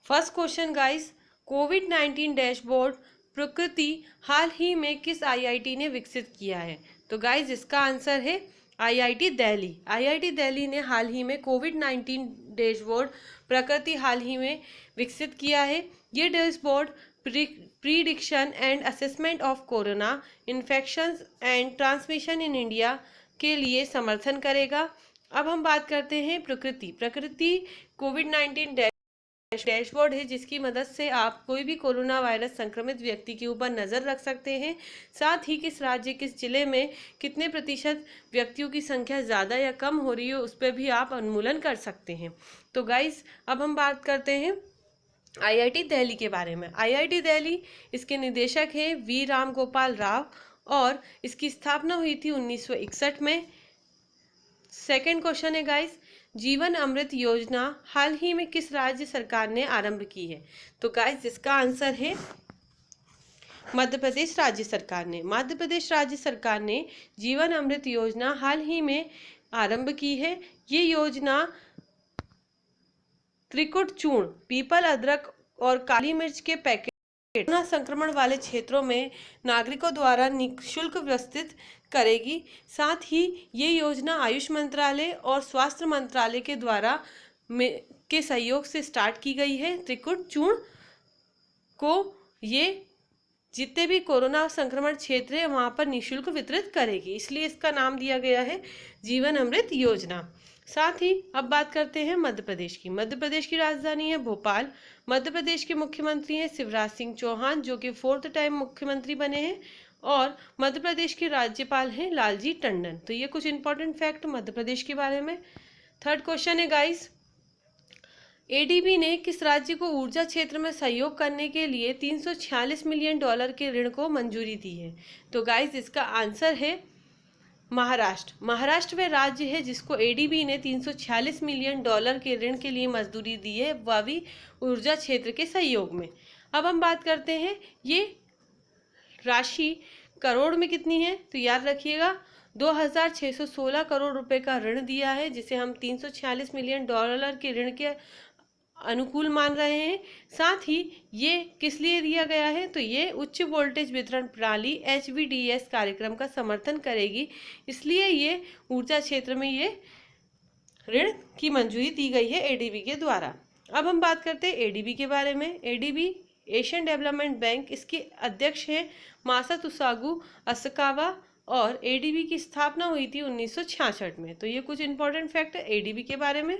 First question guys, कोविड-19 dashboard प्रकृति हाल ही में किस आईआईटी ने विकसित किया है? तो गाइस इसका आंसर है आईआईटी दिल्ली। आईआईटी दिल्ली ने हाल ही में कोविड-19 डैशबोर्ड प्रकृति हाल ही में विकसित किया है। ये dashboard prediction and assessment of corona infections and transmission in India के लिए समर्थन करेगा। अब हम बात करते हैं प्रकृति कोविड-19 डैशबोर्ड है जिसकी मदद से आप कोई भी कोरोना वायरस संक्रमित व्यक्ति के ऊपर नज़र रख सकते हैं। साथ ही किस राज्य किस जिले में कितने प्रतिशत व्यक्तियों की संख्या ज़्यादा या कम हो रही है उस पर भी आप अनुमूलन कर सकते हैं। तो गाइस अब हम बात करते हैं आईआईटी दिल्ली के बारे में। आईआईटी दिल्ली, इसके निदेशक हैं वी राम गोपाल राव और इसकी स्थापना हुई थी 1961 में। सेकेंड क्वेश्चन है गाइस, जीवन अमृत योजना हाल ही में किस राज्य सरकार ने आरंभ की है? तो गाइस इसका आंसर है मध्य प्रदेश राज्य सरकार ने। मध्य प्रदेश राज्य सरकार ने जीवन अमृत योजना हाल ही में आरंभ की है। ये योजना त्रिकुट चूर्ण, पीपल, अदरक और काली मिर्च के पैकेट कोरोना संक्रमण वाले क्षेत्रों में नागरिकों द्वारा निःशुल्क वितरित करेगी। साथ ही ये योजना आयुष मंत्रालय और स्वास्थ्य मंत्रालय के द्वारा के सहयोग से स्टार्ट की गई है। त्रिकुट चूर्ण को ये जितने भी कोरोना संक्रमण क्षेत्र है वहाँ पर निःशुल्क वितरित करेगी, इसलिए इसका नाम दिया गया है जीवन अमृत योजना। साथ ही अब बात करते हैं मध्य प्रदेश की। मध्य प्रदेश की राजधानी है भोपाल। मध्य प्रदेश के मुख्यमंत्री हैं शिवराज सिंह चौहान जो कि 4th टाइम मुख्यमंत्री बने हैं और मध्य प्रदेश के राज्यपाल हैं लालजी टंडन। तो ये कुछ इंपॉर्टेंट फैक्ट मध्य प्रदेश के बारे में। थर्ड क्वेश्चन है गाइस, एडीबी ने किस राज्य को ऊर्जा क्षेत्र में सहयोग करने के लिए $346 मिलियन के ऋण को मंजूरी दी है? तो गाइस इसका आंसर है महाराष्ट्र। महाराष्ट्र वह राज्य है जिसको एडीबी ने $346 मिलियन के ऋण के लिए मंजूरी दी है, वह भी ऊर्जा क्षेत्र के सहयोग में। अब हम बात करते हैं ये राशि करोड़ में कितनी है? तो याद रखिएगा 2616 करोड़ रुपए का ऋण दिया है जिसे हम $346 मिलियन के ऋण के अनुकूल मान रहे हैं। साथ ही ये किस लिए दिया गया है? तो ये उच्च वोल्टेज वितरण प्रणाली HVDS कार्यक्रम का समर्थन करेगी, इसलिए ये ऊर्जा क्षेत्र में ये ऋण की मंजूरी दी गई है एडीबी के द्वारा। अब हम बात करते हैं एडीबी के बारे में। एडीबी एशियन डेवलपमेंट बैंक, इसके अध्यक्ष हैं मासातसुगु असकावा और एडीबी की स्थापना हुई थी 1966 में। तो ये कुछ इंपॉर्टेंट फैक्ट है एडीबी के बारे में।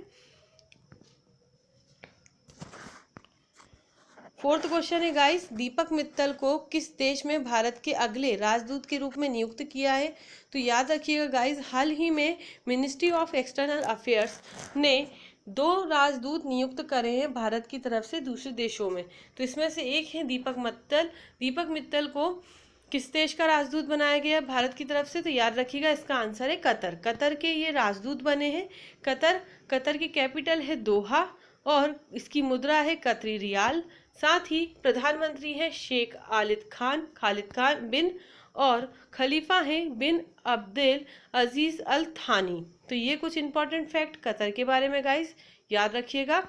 फोर्थ क्वेश्चन है गाइस, दीपक मित्तल को किस देश में भारत के अगले राजदूत के रूप में नियुक्त किया है? तो याद रखिएगा गाइस, हाल ही में मिनिस्ट्री ऑफ एक्सटर्नल अफेयर्स ने 2 राजदूत नियुक्त करे हैं भारत की तरफ से दूसरे देशों में। तो इसमें से एक है दीपक मित्तल। दीपक मित्तल को किस देश का राजदूत बनाया गया है भारत की तरफ से? तो याद रखिएगा इसका आंसर है कतर। कतर के ये राजदूत बने हैं। कतर की कैपिटल है दोहा और इसकी मुद्रा है कतरी रियाल। साथ ही प्रधानमंत्री हैं शेख खालिद खान बिन और खलीफा हैं बिन अब्देल अजीज अल थानी। तो ये कुछ इंपॉर्टेंट फैक्ट कतर के बारे में गाइस याद रखिएगा।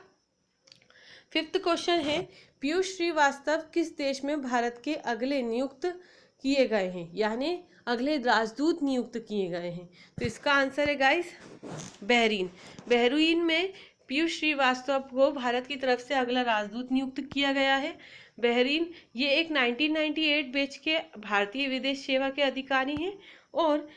फिफ्थ क्वेश्चन है, पीयूष श्रीवास्तव किस देश में भारत के अगले नियुक्त किए गए हैं, यानी अगले राजदूत नियुक्त किए गए हैं? तो इसका आंसर है गाइस बहरीन। बहरीन में पीयूष श्रीवास्तव को भारत की तरफ से अगला राजदूत नियुक्त किया गया है। बहरीन ये एक 1998 बैच के भारतीय विदेश सेवा के अधिकारी हैं। और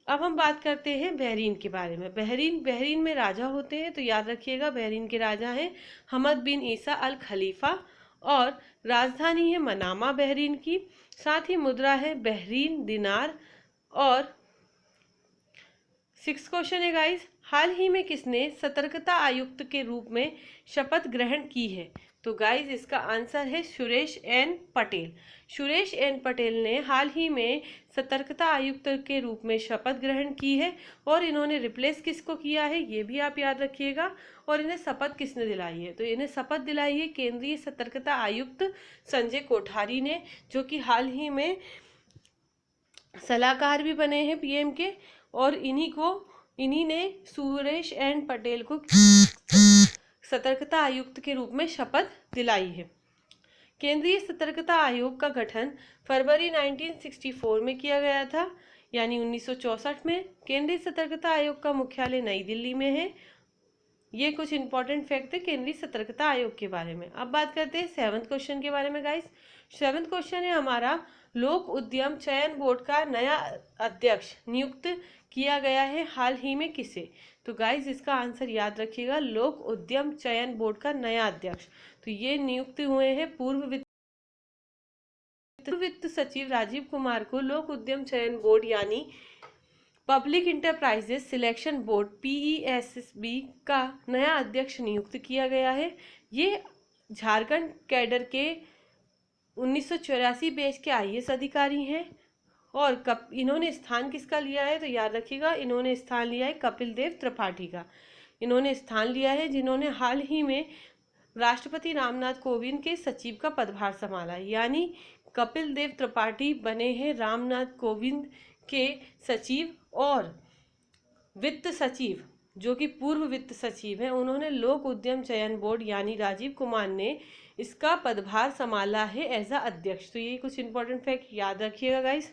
अब हम बात करते हैं बहरीन के बारे में। बहरीन में राजा होते हैं, तो याद रखिएगा बहरीन के राजा हैं हमद बिन ईसा अल खलीफा और राजधानी है मनामा बहरीन की। साथ ही मुद्रा है बहरीन दिनार। और 6th क्वेश्चन है गाइस, हाल ही में किसने सतर्कता आयुक्त के रूप में शपथ ग्रहण की है? तो गाइस इसका आंसर है सुरेश एन पटेल। सुरेश एन पटेल ने हाल ही में सतर्कता आयुक्त के रूप में शपथ ग्रहण की है और इन्होंने रिप्लेस किसको किया है ये भी आप याद रखिएगा। और इन्हें शपथ किसने दिलाई है? तो इन्हें शपथ दिलाई है केंद्रीय सतर्कता आयुक्त संजय कोठारी ने, जो कि हाल ही में सलाहकार भी बने हैं पीएम के। और इन्हीं ने सुरेश एन पटेल को सतर्कता आयुक्त के रूप में शपथ दिलाई है। केंद्रीय सतर्कता आयोग का गठन फरवरी 1964 में किया गया था, यानी 1964 में। केंद्रीय सतर्कता आयोग का मुख्यालय नई दिल्ली में है। ये कुछ इंपॉर्टेंट फैक्ट है केंद्रीय सतर्कता आयोग के बारे में। अब बात करते हैं 7th क्वेश्चन के बारे में गाइस। 7th क्वेश्चन है हमारा, लोक उद्यम चयन बोर्ड का नया अध्यक्ष नियुक्त किया गया है हाल ही में किसे? तो गाइस इसका आंसर याद रखिएगा, लोक उद्यम चयन बोर्ड का नया अध्यक्ष तो ये नियुक्त हुए हैं पूर्व वित्त सचिव राजीव कुमार को लोक उद्यम चयन बोर्ड यानी public enterprises selection board PESB का नया अध्यक्ष नियुक्त किया गया है। ये झारखंड कैडर के 1984 बैच के IAS अधिकारी हैं। और इन्होंने स्थान किसका लिया है? तो याद रखिएगा, इन्होंने स्थान लिया है कपिल देव त्रिपाठी का। इन्होंने स्थान लिया है जिन्होंने हाल ही में राष्ट्रपति रामनाथ कोविंद के सचिव का पदभार संभाला, यानी कपिल देव त्रिपाठी बने हैं रामनाथ कोविंद के सचिव। और वित्त सचिव जो कि पूर्व वित्त सचिव हैं, उन्होंने लोक उद्यम चयन बोर्ड यानी राजीव कुमार ने इसका पदभार संभाला है एज अ अध्यक्ष। तो ये कुछ इंपॉर्टेंट फैक्ट याद रखिएगा गाइस।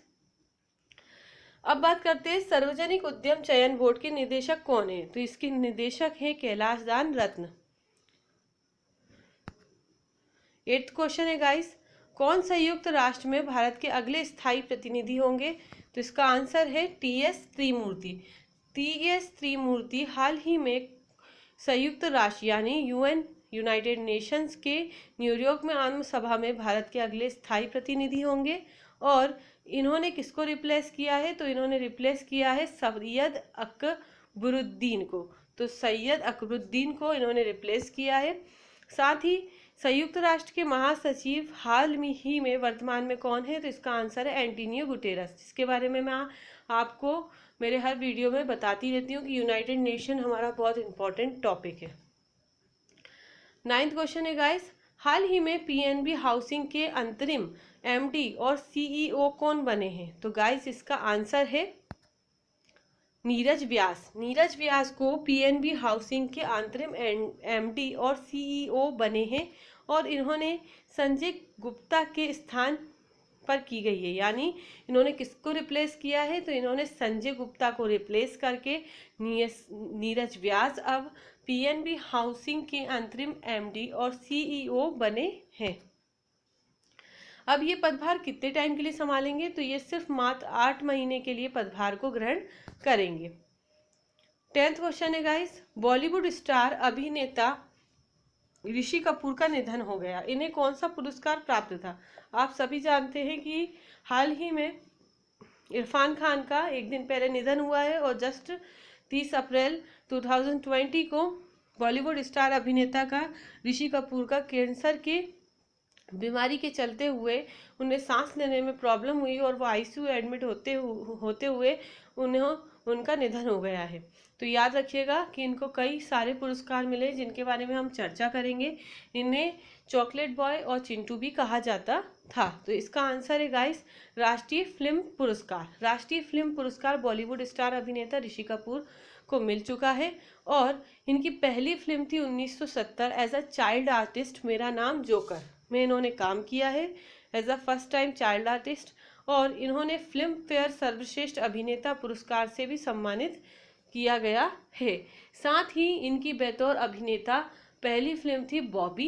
अब बात करते हैं सार्वजनिक उद्यम चयन बोर्ड के निदेशक कौन है? तो इसके निदेशक हैं कैलाश दान रत्न। 8th क्वेश्चन है गाइस, कौन संयुक्त राष्ट्र में भारत के अगले स्थायी प्रतिनिधि होंगे? तो इसका आंसर है TS त्रिमूर्ति। TS त्रिमूर्ति हाल ही में संयुक्त राष्ट्र यानी UN यूनाइटेड नेशंस के न्यूयॉर्क में आम सभा में भारत के अगले स्थायी प्रतिनिधि होंगे। और इन्होंने किसको रिप्लेस किया है? तो इन्होंने रिप्लेस किया है सैयद अकबरुद्दीन को। तो सैयद अकबरुद्दीन को इन्होंने रिप्लेस किया है। साथ ही संयुक्त राष्ट्र के महासचिव हाल ही में वर्तमान में कौन है? तो इसका आंसर है एंटोनियो गुटेरस, जिसके बारे में मैं आपको मेरे हर वीडियो में बताती रहती हूँ कि यूनाइटेड नेशन हमारा बहुत इंपॉर्टेंट टॉपिक है। 9th क्वेश्चन है गाइस, हाल ही में PNB हाउसिंग के अंतरिम MD और CEO कौन बने हैं? तो गाइस इसका आंसर है नीरज व्यास। नीरज व्यास को PNB हाउसिंग के अंतरिम MD और CEO बने हैं। और इन्होंने संजय गुप्ता के स्थान पर की गई है, यानी इन्होंने किसको रिप्लेस किया है? तो इन्होंने संजय गुप्ता को रिप्लेस करके नीरज व्यास अब PNB हाउसिंग के अंतरिम MD और CEO बने हैं। अब ये पदभार कितने टाइम के लिए संभालेंगे? तो ये सिर्फ मात्र 8 महीने के लिए पदभार को ग्रहण करेंगे। 10th क्वेश्चन है गाइस, बॉलीवुड स्टार अभिनेता ऋषि कपूर का निधन हो गया, इन्हें कौन सा पुरस्कार प्राप्त था? आप सभी जानते हैं कि हाल ही में इरफान खान का एक दिन पहले निधन हुआ है और जस्ट 30 अप्रैल 2020 को बॉलीवुड स्टार अभिनेता का ऋषि कपूर का कैंसर की बीमारी के चलते हुए उन्हें सांस लेने में प्रॉब्लम हुई और वो ICU एडमिट होते हुए उनका निधन हो गया है। तो याद रखिएगा कि इनको कई सारे पुरस्कार मिले जिनके बारे में हम चर्चा करेंगे। इन्हें चॉकलेट बॉय और चिंटू भी कहा जाता था। तो इसका आंसर है गाइस राष्ट्रीय फिल्म पुरस्कार। राष्ट्रीय फिल्म पुरस्कार बॉलीवुड स्टार अभिनेता ऋषि कपूर को मिल चुका है। और इनकी पहली फिल्म थी 1970 एज अ चाइल्ड आर्टिस्ट मेरा नाम जोकर में इन्होंने काम किया है as a first time child artist. और इन्होंने फिल्म फेयर सर्वश्रेष्ठ अभिनेता पुरस्कार से भी सम्मानित किया गया है। साथ ही इनकी बतौर अभिनेता पहली फिल्म थी बॉबी।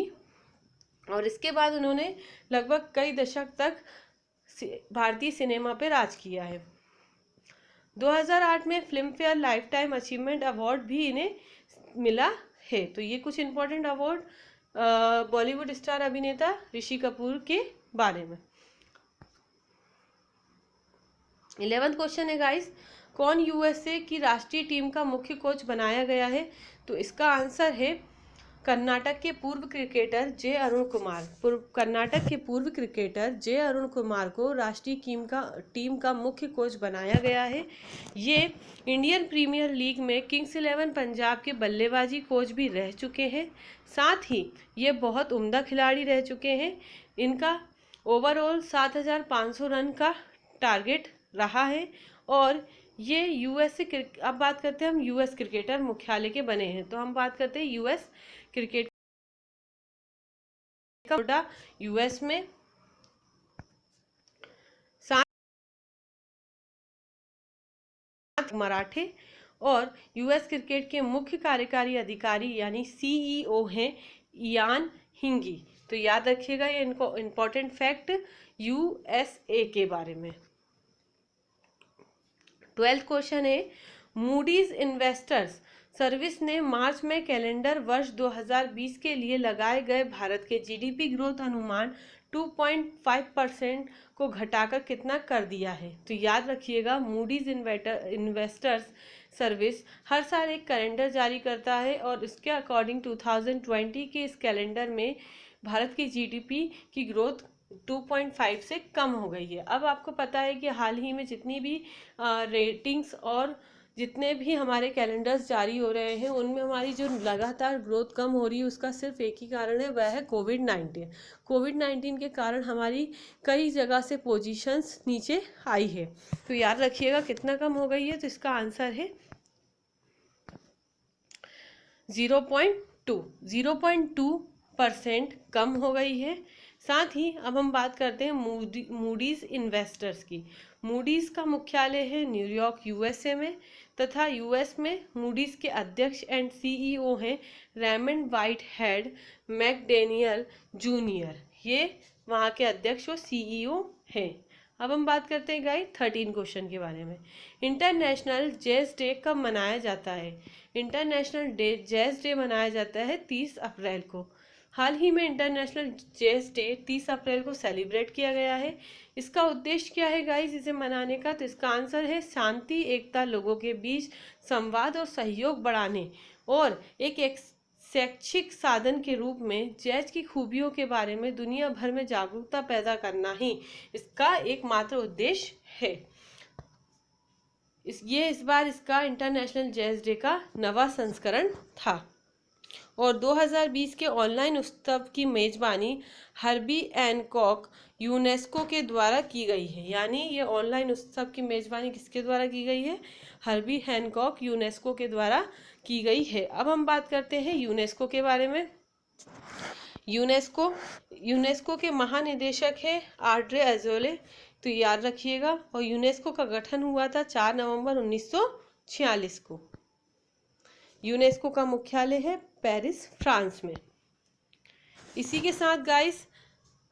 और इसके बाद उन्होंने लगभग कई दशक तक भारतीय सिनेमा पर राज किया है। 2008 में film fair life time achievement award भी इन्हें मिला है। तो ये कुछ इंपॉर्टेंट अवार्ड बॉलीवुड स्टार अभिनेता ऋषि कपूर के बारे में। 11th क्वेश्चन है गाइस, कौन USA की राष्ट्रीय टीम का मुख्य कोच बनाया गया है? तो इसका आंसर है कर्नाटक के पूर्व क्रिकेटर जे अरुण कुमार। कर्नाटक के पूर्व क्रिकेटर जे अरुण कुमार को राष्ट्रीय टीम का मुख्य कोच बनाया गया है। ये इंडियन प्रीमियर लीग में किंग्स 11 पंजाब के बल्लेबाजी कोच भी रह चुके हैं। साथ ही ये बहुत उम्दा खिलाड़ी रह चुके हैं। इनका ओवरऑल 7500 रन का टारगेट रहा है। और ये यूएस से अब बात करते हैं हम यूएस क्रिकेटर मुख्यालय के बने हैं, तो हम बात करते हैं यूएस क्रिकेट का यूएस में। मराठे और यूएस क्रिकेट के मुख्य कार्यकारी अधिकारी यानी सीईओ हैं इयान हिंगी। तो याद रखिएगा ये इनको इम्पोर्टेंट फैक्ट यूएसए के बारे में। 12th क्वेश्चन है, मूडीज इन्वेस्टर्स सर्विस ने मार्च में कैलेंडर वर्ष 2020 के लिए लगाए गए भारत के जीडीपी ग्रोथ अनुमान 2.5% को घटाकर कितना कर दिया है। तो याद रखिएगा मूडीज इन्वेस्टर्स सर्विस हर साल एक कैलेंडर जारी करता है और इसके अकॉर्डिंग 2020 के इस कैलेंडर में भारत की जीडीपी की ग्रोथ 2.5 से कम हो गई है। अब आपको पता है कि हाल ही में जितनी भी रेटिंग्स और जितने भी हमारे कैलेंडर्स जारी हो रहे हैं उनमें हमारी जो लगातार ग्रोथ कम हो रही है उसका सिर्फ एक ही कारण है, वह है कोविड-19। कोविड-19 के कारण हमारी कई जगह से पोजीशंस नीचे आई है। तो याद रखिएगा कितना कम हो गई है, तो इसका आंसर है 0.2% कम हो गई है। साथ ही अब हम बात करते हैं मूडीज इन्वेस्टर्स की। मूडीज का मुख्यालय है न्यूयॉर्क यूएसए में तथा यूएस में मूडीज के अध्यक्ष एंड सीईओ हैं रेमंड व्हाइटहेड मैकडेनियल जूनियर। ये वहाँ के अध्यक्ष और सीईओ हैं। अब हम बात करते हैं गाइस 13 क्वेश्चन के बारे में। इंटरनेशनल जैज डे कब मनाया जाता है। इंटरनेशनल जैज डे मनाया जाता है 30 अप्रैल को। हाल ही में इंटरनेशनल जैज डे 30 अप्रैल को सेलिब्रेट किया गया है। इसका उद्देश्य क्या है गाइस इसे मनाने का, तो इसका आंसर है शांति, एकता, लोगों के बीच संवाद और सहयोग बढ़ाने और एक शैक्षिक साधन के रूप में जैज की खूबियों के बारे में दुनिया भर में जागरूकता पैदा करना ही इसका एकमात्र उद्देश्य है। इस बार इसका इंटरनेशनल जैज डे का नवा संस्करण था। और 2020 के ऑनलाइन उत्सव की मेजबानी हर्बी हैनकॉक यूनेस्को के द्वारा की गई है। यानी ये ऑनलाइन उत्सव की मेजबानी किसके द्वारा की गई है, हर्बी हैनकॉक यूनेस्को के द्वारा की गई है। अब हम बात करते हैं यूनेस्को के बारे में। यूनेस्को के महानिदेशक है आड्रे अजोले। तो याद रखिएगा। और यूनेस्को का गठन हुआ था 4 नवंबर 1946 को। यूनेस्को का मुख्यालय है पेरिस, फ्रांस में। इसी के साथ गाइस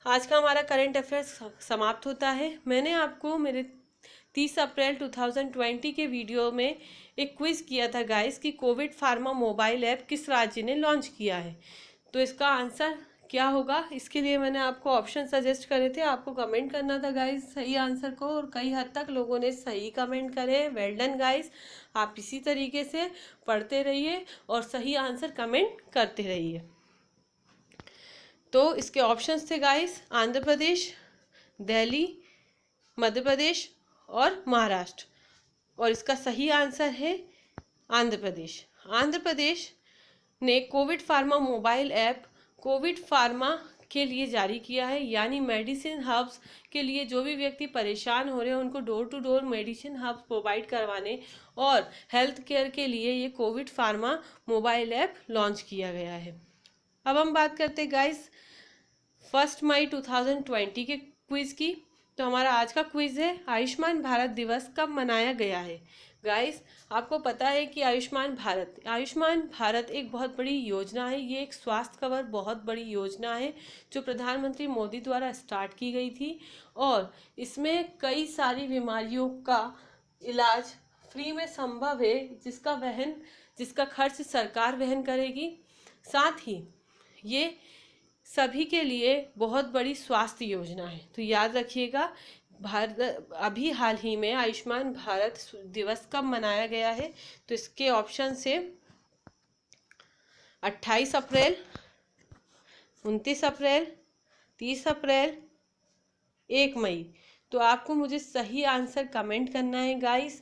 आज का हमारा करंट अफेयर्स समाप्त होता है। मैंने आपको मेरे 30 अप्रैल 2020 के वीडियो में एक क्विज किया था गाइस कि कोविड फार्मा मोबाइल ऐप किस राज्य ने लॉन्च किया है। तो इसका आंसर क्या होगा, इसके लिए मैंने आपको ऑप्शन सजेस्ट करे थे। आपको कमेंट करना था गाइस सही आंसर को, और कई हद तक लोगों ने सही कमेंट करे। Well done guys. आप इसी तरीके से पढ़ते रहिए और सही आंसर कमेंट करते रहिए। तो इसके ऑप्शंस थे गाइस आंध्र प्रदेश, दिल्ली, मध्य प्रदेश और महाराष्ट्र। और इसका सही आंसर है आंध्र प्रदेश। आंध्र प्रदेश ने Covid pharma mobile app Covid pharma के लिए जारी किया है। यानी मेडिसिन हब्स के लिए जो भी व्यक्ति परेशान हो रहे हैं उनको door to door medicine hubs provide करवाने और हेल्थ केयर के लिए ये Covid pharma mobile app launch किया गया है। अब हम बात करते हैं गाइस 1 मई 2020 के क्विज की। तो हमारा आज का क्विज है आयुष्मान भारत दिवस कब मनाया गया है। गाइस आपको पता है कि आयुष्मान भारत एक बहुत बड़ी योजना है। ये एक स्वास्थ्य कवर बहुत बड़ी योजना है जो प्रधानमंत्री मोदी द्वारा स्टार्ट की गई थी और इसमें कई सारी बीमारियों का इलाज फ्री में संभव है जिसका खर्च सरकार वहन करेगी। साथ ही ये सभी के लिए बहुत बड़ी स्वास्थ्य योजना है। तो याद रखिएगा अभी हाल ही में आयुष्मान भारत दिवस कब मनाया गया है। तो इसके ऑप्शन से 28 अप्रैल, 29 अप्रैल, 30 अप्रैल, 1 मई। तो आपको मुझे सही आंसर कमेंट करना है गाइस।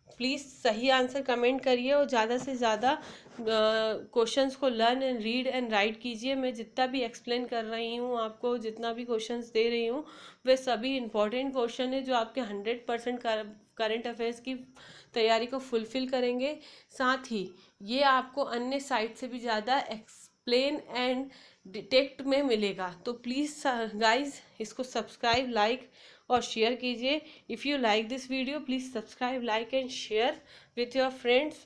प्लीज़ सही आंसर कमेंट करिए और ज़्यादा से ज़्यादा क्वेश्चंस को learn and read and right कीजिए। मैं जितना भी एक्सप्लेन कर रही हूँ आपको, जितना भी क्वेश्चंस दे रही हूँ वे सभी इंपॉर्टेंट क्वेश्चन है जो आपके 100% करंट अफेयर्स की तैयारी को फुलफिल करेंगे। साथ ही ये आपको अन्य साइट से भी ज़्यादा एक्सप्लेन एंड डिटेक्ट में मिलेगा। तो प्लीज़ गाइज इसको सब्सक्राइब, लाइक और शेयर कीजिए। If you like this video please subscribe, like and share with your friends.